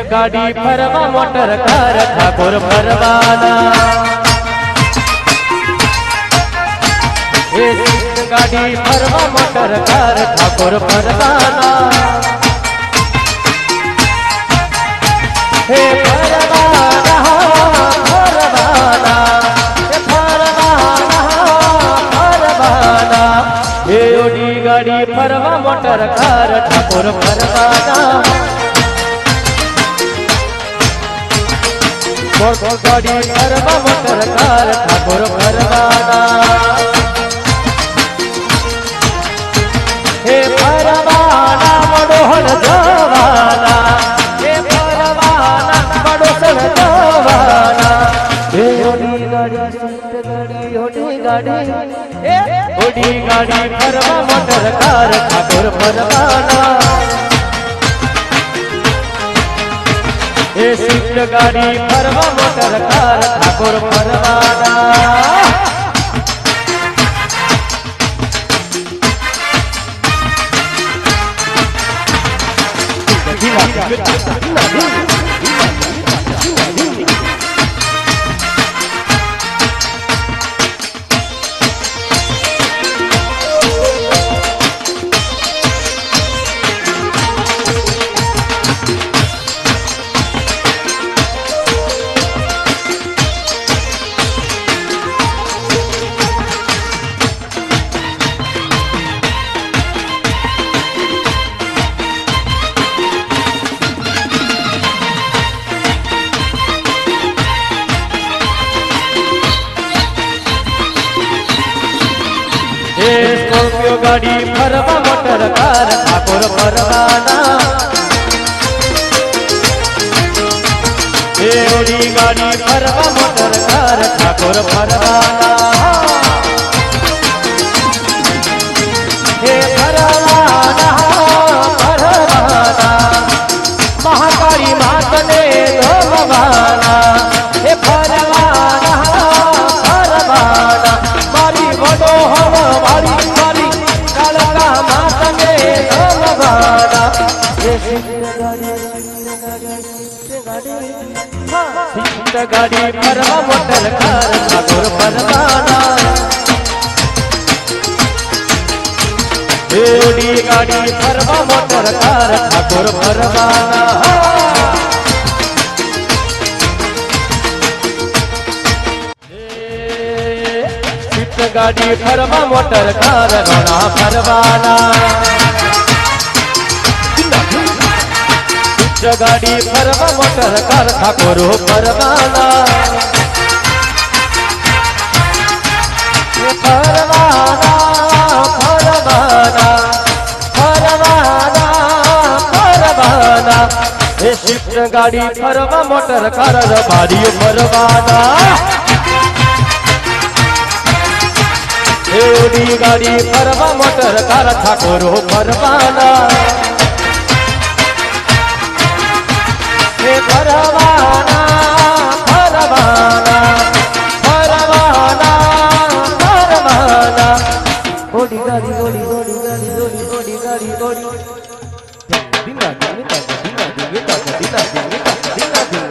ગાડી ફરવા motor car Thakor ફરવાના એ ગાડી ફરવા મોટર કાર ઠાકોર ફરવાના હે ફરવાના ફરવાના હે ફરવાના હે ઓડી ગાડી ફરવા મોટર કાર ઠાકોર ફરવાના ગાડી ફરવા મોટર કાર ઠાકોર ફરવાના હે ફરવાના વડોહણ જવાના હે ફરવાના વડોસણ જવાના હે ઓડી ગાડી ફરવા મોટર કાર ઠાકોર ફરવાના એ સ્વિફ્ટ ગાડી ફરવા મોટર કાર ઠાકોર ફરવાના સ્કોર્પિયો ગાડી ફરવા મોટર કાર ઠાકોર ફરવાના એ ઓડી ગાડી ફરવા મોટર કાર ઠાકોર ફરવાના હે ફરવાના ફરવાના મહાકાળી માતને ધોવાના હે ફરવાના ફરવાના મારી વડોહણ ગાડી ફરવા મોટર કાર ઠાકોર ફરવાના ઓડી ગાડી ફરવા મોટર કાર ઠાકોર ફરવાના સ્વિફ્ટ ગાડી ફરવા મોટર કાર રોણા ફરવાના ગાડી ફરવા મોટર કાર ઠાકોર ફરવાના ફરવાના ફરવાના ફરવાના ફરવાના એ સ્વિફ્ટ ગાડી ફરવા મોટર કાર રબારીઓ ફરવાના એ ઓડી ગાડી ફરવા મોટર કાર ઠાકોર ફરવાના ફરવાના ફરવાના ફરવાના ફરવાના ઓડી ગાડી ઓડી ઓડી ગાડી ઓડી ઓડી ગાડી Audi Dana Dana Dana Dana Dana Dana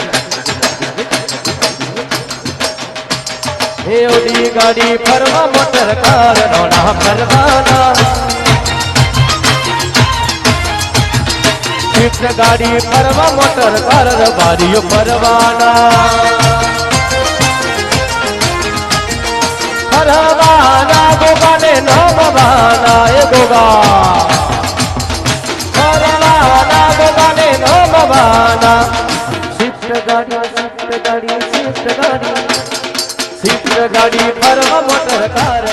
હે ઓડી ગાડી ફરવા મોટર કાર રોણા ફરવાના સ્વિફ્ટ ગાડી ફરવા મોટર કાર રબારીઓ ફરવાના ફરવાના ગોગાને નમવાના એ ગોગા ફરવાના ગોગાને નમવાના સ્વિફ્ટ ગાડી સ્વિફ્ટ ગાડી સ્વિફ્ટ ગાડી સ્વિફ્ટ ગાડી ફરવા મોટર કાર